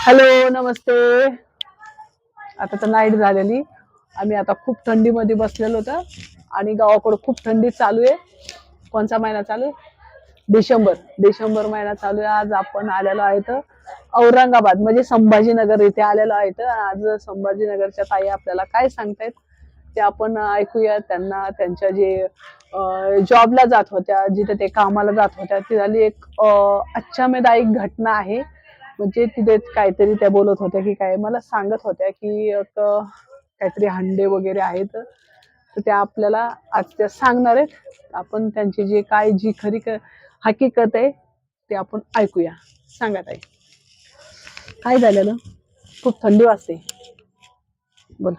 Hello, नमस्ते. आता तर night झालेली. आम्ही आता खूप थंडीमध्ये बसलेलो होतो आणि गावाकडे खूप थंडी चालू आहे. कोणता महिना चालू आहे? डिसेंबर. डिसेंबर महिना चालू आहे. आज आपण आलेलो आहे तर औरंगाबाद म्हणजे संभाजीनगर इथे आलेलो आहे. तर आज संभाजीनगरच्या ताई आपल्याला काय सांगतायत ते आपण ऐकूया. त्यांना त्यांच्या जे जॉबला जात होत्या, जिथे ते कामाला जात होत्या, ती झाली एक आश्चर्यदायक घटना आहे. म्हणजे तिथे काहीतरी त्या बोलत होत्या की काय मला सांगत होत्या की एक काहीतरी हंडे वगैरे आहेत, तर त्या आपल्याला आज त्या सांगणार आहेत. आपण त्यांची जी काय जी खरी हकीकत आहे ते आपण ऐकूया. सांगा ताई, काय झालेलं? खूप थंडी वाजते. बोल.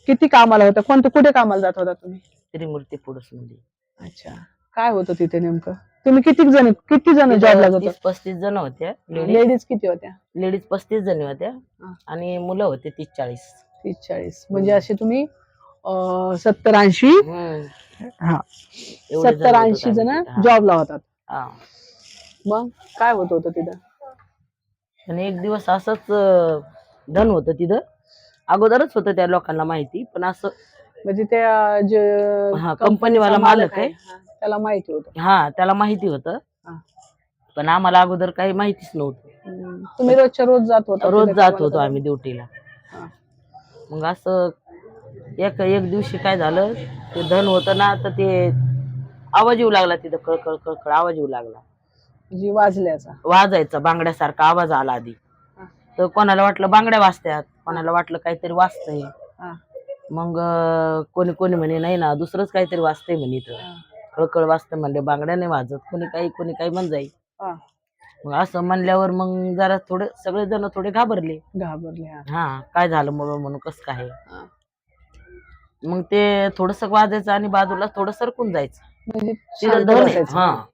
किती कामाला होता? कुठे कामाला जात होता तुम्ही? त्रिमूर्ती पुरुष मध्ये अच्छा. काय होतं तिथे नेमकं? तुम्ही किती जण जॉबला जात? 30-35 जण होत्या. लेडीज किती होत्या? लेडीज 35 जणी होत्या हा. आणि मुलं होते 30-40. 30-40 म्हणजे असे तुम्ही 70-80 हा एवढे जण होतो 70-80 जण आम्ही तिथं. हा. जॉबला होतात. हा. मग काय होत होतं तिथं? आणि एक दिवस असंच धन होतं तिथं. अगोदरच होतं त्या लोकांना माहिती, पण असं म्हणजे त्या जे हा कंपनीचा कंपनीवाला मालक आहे, हा, त्याला माहिती होतं. हा त्याला माहिती होतं, हा. पण आम्हाला अगोदर काही माहितीच नव्हतं. तुम्ही रोजच्या रोज जात होता रोज तिथे जात कामाला होतो का? आम्ही ड्युटीला. हा. मग असं एक दिवशी काय झालं, ते धन होतं ना, तर ते आवाज येऊ लागला तिथं, कळकळ कळकळ आवाज येऊ लागला. जी वाजल्याचा वाजायचा बांगड्यासारखा आवाज आला आधी. हा. तर कोणाला वाटलं बांगड्या वाजत्यात, कोणाला वाटलं काहीतरी वाजतंय. हा. मग कोणी कोणी म्हणे नाही ना, दुसरंच काहीतरी वाजतंय म्हणे इथं. हा. कळकळ वाजतं म्हणले, बांगड्या नाही वाजत. कोणी काही म्हण जाई. हा. मग असं म्हणल्यावर मग जरा थोडे सगळेजण थोडे घाबरले. घाबरले. हा काय झालं म्हणून कसं काय. हा. मग ते थोडस वाजायचं आणि बाजूला थोडं सरकून जायचं. म्हणजे तिथं शांत धन आहे. बसायचं. हा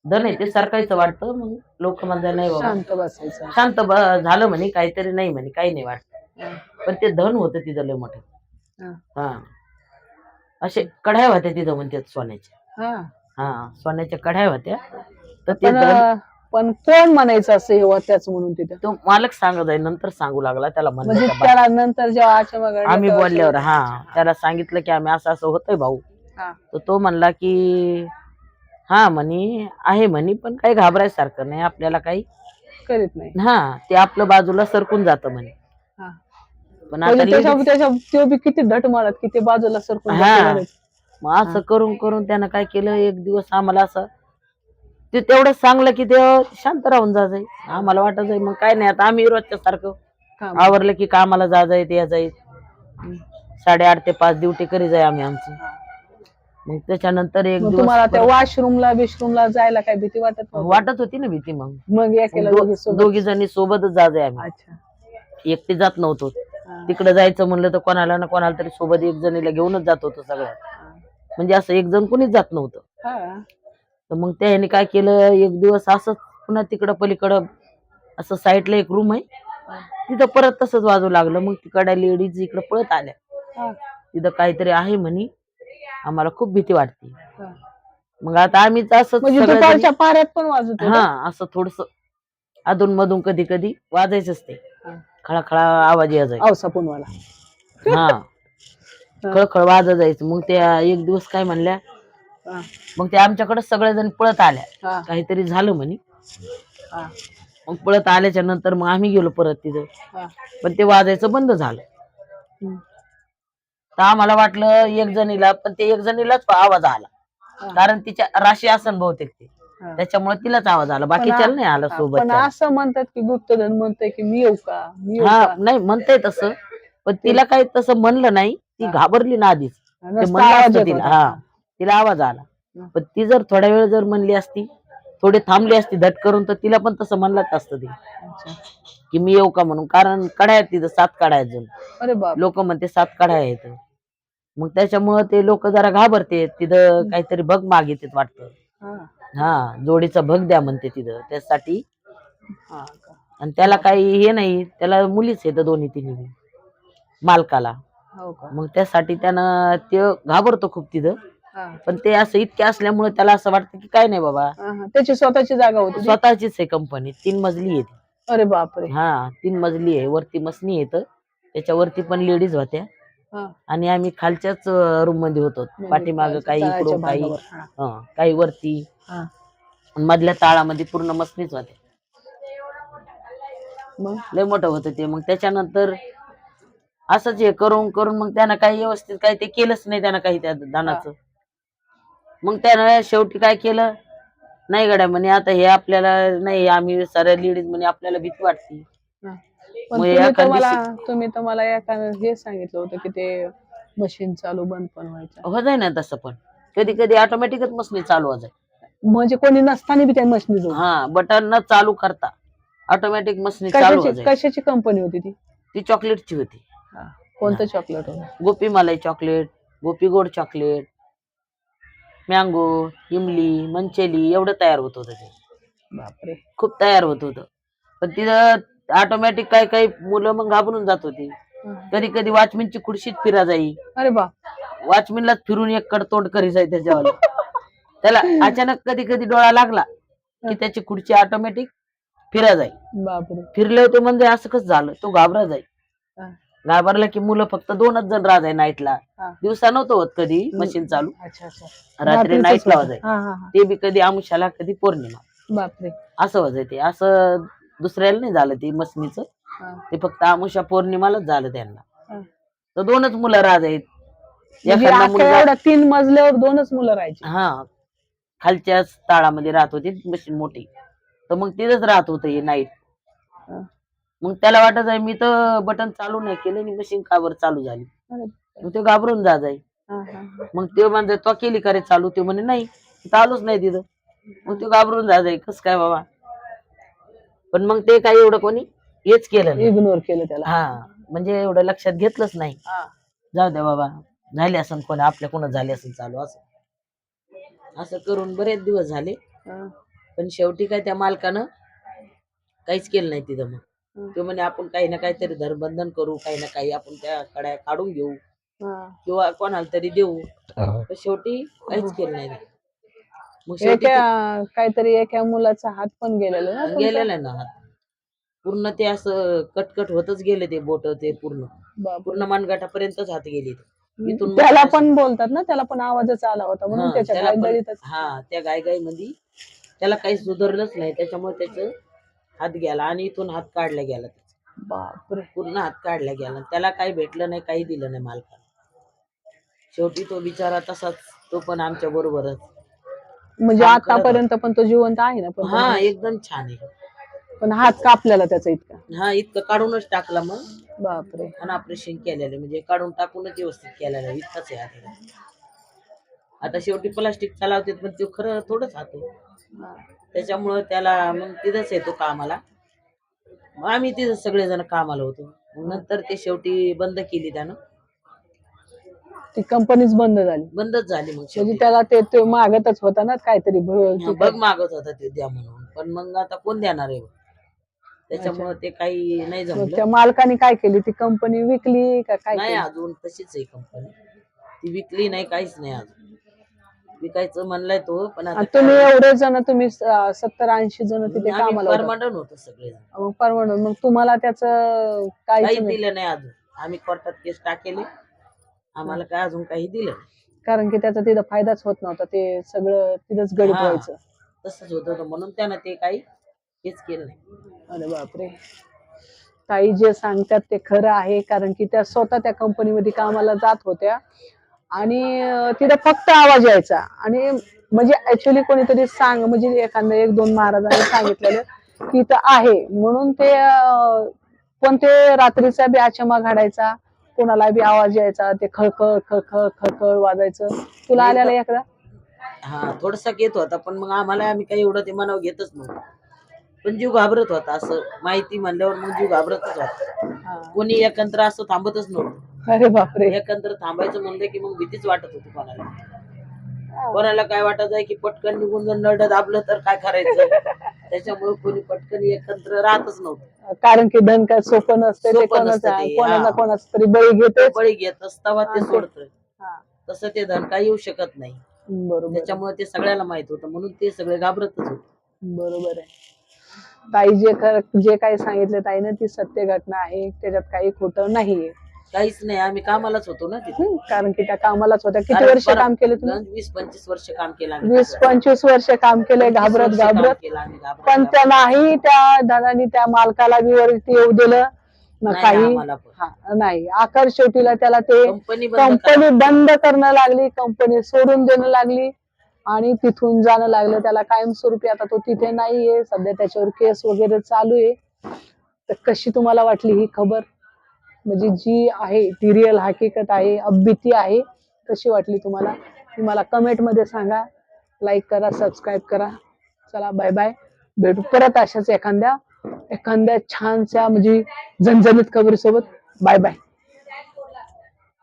धन आहे ते सरकायचं वाटतं. मग लोक म्हणतात नाही बाबा शांत बसायचं. शांत झालं म्हणे, काहीतरी नाही म्हणे, काही नाही वाटत. हा. पण ते धन होतं तिथं लय मोठं. हा. हा असे कढ्या होत्या तिथं म्हणतात सोन्याच्या. हा. हा सोन्याच्या कढ्या होत्या. तर ते पण धन पण कोण म्हणायचं असं हे त्याच म्हणून तिथं? तो मालक सांगत आहे, नंतर सांगू लागला त्याला म्हणजे म्हणण्याच्या त्याला नंतर जेव्हा आचमन आम्ही बोलल्यावर. हा त्याला सांगितलं की आम्ही असं असं होतंय भाऊ. हा. तर तो म्हणला की हा म्हणे आहे म्हणे, पण काही घाबरायसारखं नाही, आपल्याला काही करीत नाही. हा ते आपलं बाजूला सरकून जातं म्हणे. हा. पण म्हणजे आता त्याच्या तो बी किती धट मारत की ते बाजूला सरकून जाते हा लगेच. मग असं करून करून त्यानं काय केलं, एक दिवस आम्हाला असं ते तेवढं सांगलं की ते शांत राहून जायचं. आम्हाला वाटत आहे मग काय नाही, आता आम्ही रोजच्या सारखं काम. आवरलं की कामाला जायचं या जाईल. 8:30 ते 5 ड्युटी करी जाय आम्ही आमची. मग त्याच्यानंतर एक मग दिवस तुम्हाला त्या वॉशरूमला जायला काय भीती वाटत नव्हती? वाटत होती ना भीती. मग एकेला दोघी जणी सोबतच जायचंय आम्ही. अच्छा. एकटी जात नव्हतो. हा. तिकडे जायचं म्हणलं तर कोणाला ना कोणाला तरी सोबत एक जणीला घेऊनच जात होतो सगळ्यात. म्हणजे असं एक जण कोणीच जात नव्हतं. हा. तर मग त्याने काय केलं, एक दिवस असं पुन्हा तिकडं पलीकडं असं साईडला एक रूम आहे, तिथं परत तसंच वाजू लागलं. मग तिकडे लेडीज इकडे पळत आल्या, हा. तिथं काहीतरी आहे म्हणे, आम्हाला खूप भीती वाटते. हा. मग आता आम्हीच असं म्हणजे दुपारच्या पाऱ्यात पण वाजत होतं? हा असं थोडस अधून मधून कधी कधी वाजायचंच ते. खळाखळा आवाज यायचा. औसापूनवाला. हा खळखळ वाजत जायचं. मग त्या एक दिवस काय म्हणल्या, मग ते आमच्याकडे सगळेजण पळत आल्या, काहीतरी झालं म्हणे. मग पळत आल्याच्या नंतर मग आम्ही गेलो परत तिथं, पण ते वाजायचं बंद झालं. तर आम्हाला वाटलं एक जणीला, पण ते एक जणीलाच आवाज आला, कारण तिच्या राशी आसन बहुतेक ते, त्याच्यामुळे तिलाच आवाज आला, बाकीच्याला नाही आला सोबत. पण असं म्हणतात की गुप्तधन म्हणतंय की मी येऊ का, मी येऊ हा का? नाही म्हणतंय तसं, पण तिला काही तसं म्हणलं नाही. ती घाबरली ना आधीच. ते नुसता म्हणलं आवाज असतं येत तिला. होता. हा तिला आवाज आला. पण ती जर थोड्या वेळ जर म्हणली असती, थोडी थांबली असती धट करून, तर तिला पण तसं म्हणलंच असतं ते की मी येऊ का म्हणून. कारण कड्या आहेत तिथं, 7 कड्या आहेत जण. अरे बाप. लोक म्हणते 7 कड्या आहेत. मग त्याच्यामुळे ते लोक जरा घाबरते. तिथं काहीतरी भग मागितले वाटतं. हा जोडीचा भग द्या म्हणते तिथं, त्यासाठी. आणि त्याला काही हे नाही, त्याला मुलीच येतं 2-3 मालकाला. मग त्यासाठी त्यानं ते घाबरतो खूप तिथं. हा. पण ते असं इतके असल्यामुळे त्याला असं वाटतं की काय नाही बाबा, हा, हा. त्याची स्वतःची जागा होती ती? स्वतःचीच आहे कंपनी, 3 मजली आहे ती. अरे बापरे. हा 3 मजली आहे, वरती मसनी येत, त्याच्यावरती पण लेडीज होत्या हा. आणि आम्ही खालच्याच रूम मध्ये होतो, म्हणजे पाठीमाग काही तळाच्या इकडून काही, भागावर. हा. काही वरती, हा. मधल्या ताळामध्ये पूर्ण मसनीच होत्या. मग लय मोठं होतं ते. मग त्याच्यानंतर असंच हे करून करून मग त्यानं काही व्यवस्थित काही ते केलंच नाही, त्यानं काही त्या दानाचं. मग त्यानं शेवटी काय केलं, नाही गड्या म्हणे आता हे आपल्याला नाही, आम्ही साऱ्या लेडीज म्हणे आपल्याला भीती वाटते. हा. पण मग तुम्ही तर मला एका हे सांगितलं होतं की ते मशीन चालू बंद पण व्हायचं. हो जाय ना तसं, पण कधी कधी ऑटोमॅटिकच मशीन चालू हो जाय. म्हणजे कोणी नसताना बी त्या मशीन जोड. हा बटन न चालू करता ऑटोमॅटिक मशीन चालू हो जाय. कशाची कंपनी होती ती? ती चॉकलेटची होती. हा. कोणतं चॉकलेट होतं? गोपी मलाई चॉकलेट, गोपी गोड चॉकलेट, मँगो, इमली, मंचेली एवढं तयार होत होतं ते. बापरे. खूप तयार होत होतं. पण तिथं ऑटोमॅटिक काही काही मुलं मग घाबरून जात होती. कधी कधी वॉचमॅनची खुर्शीच फिरा जाई. अरे बा. वॉचमॅनला फिरून एक कडतोड करी जाई त्याच्यावर. त्याला अचानक कधी कधी डोळा लागला की त्याची खुर्ची ऑटोमॅटिक फिरा जाई. बापरे. फिरले होते म्हणजे असं कसं झालं, तो घाबरा जाई. हा. घाबरला की मुलं फक्त 2च जण राहाय नाईटला. हा. दिवसा नव्हतं होत कधी मशीन चालू, अच्छा अच्छा. रात्री रात्रीचंच नाईटला होतं. वाजाय. हा, हा, हा. ते बी कधी आमुषाला कधी पौर्णिमा, बापरे. असं वाजाय. ते असं दुसऱ्याला नाही झालं ते मसनीचं, हा. ते फक्त आमुषा पौर्णिमालाच झालं त्यांना. हा. तर 2च मुलं राहायत. म्हणजे एखादा अख्ख्या मुलगा, एवढ्या 3 मजल्यावर 2च मुलं राहायची? हा खालच्याच ताळामध्ये राहत होती मशीन मोठी, तर मग तिथंच राहत होतं हे नाईट. हा. मग त्याला वाटत आहे मी तर बटन चालू नाही केलं आणि मशीन का बरं चालू झाली. अरे. मग ते घाबरून जाय. हा, हा. मग ते म्हणजे तो केली का रे चालू, ते म्हणे नाही चालूच नाही तिथं. मग ते घाबरून जाय, कस काय बाबा. पण मग ते काही एवढं कोणी हेच केलं नाही, इग्नोर केलं त्याला. हा म्हणजे एवढं लक्षात घेतलंच नाही. हा. जाऊ द्या बाबा, झाले असं कोणी आपल्या कोणा झाले असेल चालू, असं असं करून बरेच दिवस झाले. हा. पण शेवटी काय त्या मालकानं काहीच केलं नाही तिथं. मग तो म्हणे आपण काही ना काहीतरी धरबंधन करू, काही ना काही आपण त्या कड्या काढून घेऊ हा. किंवा कोणाला तरी देऊ. तर शेवटी काहीच केलं नाही. मग शेवटी काहीतरी एका मुलाचा हात पण गेलेला ना तुमचा? गेलेला ना हात पूर्ण, ते असं कटकट होतच गेले ते बोट, ते पूर्ण बापरे. पूर्ण मनगटापर्यंतच हात गेले ते. इथून त्याला पण बोलतात ना, त्याला पण आवाजच आला होता म्हणून त्याच्या त्याला पण, गायदळीतच. हा त्या गायगाई मध्ये त्याला काही सुधारलंच नाही, त्याच्यामुळे त्याच हात गेला आणि इथून हात काढला गेला. बापरे. पूर्ण हात काढला गेला. त्याला काही भेटलं नाही, काही दिलं नाही मालकाला. शेवटी तो बिचारा तसाच, तो पण आमच्या बरोबरच म्हणजे आतापर्यंत पण तो जिवंत आहे ना? पण हा एकदम छान आहे. पण हात कापलेला त्याचा इतका? हा इतकं काढूनच टाकला मग. बापरे. आणि ऑपरेशन केलेलं, म्हणजे काढून टाकूनच व्यवस्थित केलेलं, इतकंच आहे आता. आता शेवटी प्लास्टिक चालवते, पण ते खरं थोडंच हात आहे. त्याच्यामुळं त्याला मग तिथंच येतो कामाला. मग आम्ही तिथं सगळेजण कामाला होतो. नंतर ते शेवटी बंद केली त्यानं, ती कंपनीच बंद झाली? बंदच झाली. मग म्हणजे त्याला ते मागतच होता ना काहीतरी बघ मागत होता ते द्या म्हणून, पण मग आता कोण देणार आहे. त्याच्यामुळे ते काही नाही जमलं. त्या मालकाने काय केली, ती कंपनी विकली का काय? नाही अजून तशीच आहे कंपनी, ती विकली नाही, काहीच नाही अजून. विकायचं म्हणलाय तो, पण आता तुम्ही एवढे जण, तुम्ही 70-80 जण तिथे कामाला परमनंट होतो सगळे. परमनंट. मग तुम्हाला त्याचं काही दिलं नाही अजून. आम्ही कोर्टात केस टाकेली, आम्हाला काय अजून काही दिलं नाही. कारण की त्याचा तिथं फायदाच होत नव्हता, ते सगळं तिथंच गडीत व्हायचं. तसंच होत होतं, म्हणून त्यानं ते काही हेच केलं नाही. अरे बापरे. ताई जे सांगतात ते खरं आहे, कारण की त्या स्वतः त्या कंपनीमध्ये कामाला जात होत्या आणि तिथं फक्त आवाज यायचा. आणि म्हणजे ऍक्च्युली कोणीतरी म्हणजे एखाद्या 1-2 महाराजांनी सांगितलेलं की इथं आहे म्हणून ते, पण ते रात्रीचा बी आचमा घडायचा, कोणाला बी आवाज यायचा, ते खळखळ खळखळ खळखळ वाजायचं. तुला आलेला एकदा? हा थोडासा घेत होता, पण मग आम्ही काही एवढं ते मनावर घेतच नव्हतं. पण जीव घाबरत होता, असं माहिती म्हणल्यावर मग जीव घाबरतच होता. कोणी एकत्र असं थांबतच नव्हतं. अरे बापरे. एकत्र थांबायचं म्हणलं की मग भीतीच वाटत होती कोणाला. कोणाला काय वाटत आहे की पटकन निघून जर नरड दाबलं तर काय करायचं. त्याच्यामुळे कोणी पटकन एकत्र राहतच नव्हतं. कारण की धन काय सोपं नसते, कोणाचा तरी बळी घेत, ते सोडतोय. तसं ते धनका येऊ शकत नाही. बरोबर आहे. त्याच्यामुळे ते सगळ्याला माहित होतं, म्हणून ते सगळे घाबरतच होते. बरोबर आहे. ताई जे काही सांगितलं ताईनं ती सत्य घटना आहे, त्याच्यात काही खोटं नाहीये. काहीच नाही, आम्ही कामालाच होतो ना तिथे. कारण की त्या कामालाच होत्या. किती वर्ष काम केले तुम्ही? 20-25 वर्ष काम केलं आम्ही. 20-25 वर्ष काम केले, घाबरत घाबरत. पण त्या नाही त्या धनानी त्या मालकाला वरती येऊ दिलं ना काही. नाही, आकार शेवटीला त्याला ते कंपनी बंद करणं लागली, कंपनी सोडून देणं लागली आणि तिथून जाणं लागलं त्याला कायमस्वरूपी. आता तो तिथे नाहीये सध्या, त्याच्यावर केस वगैरे चालू आहे. तर कशी तुम्हाला वाटली ही खबर? म्हणजे जी आहे ती रिअल हकीकत आहे, अभीती आहे, कशी वाटली तुम्हाला? ती मला कमेंट मध्ये सांगा. लाईक करा, सबस्क्राईब करा. चला बाय बाय, भेटू परत अशाच एखाद्या छानशा म्हणजे झणझणीत खबरीसोबत. Bye bye.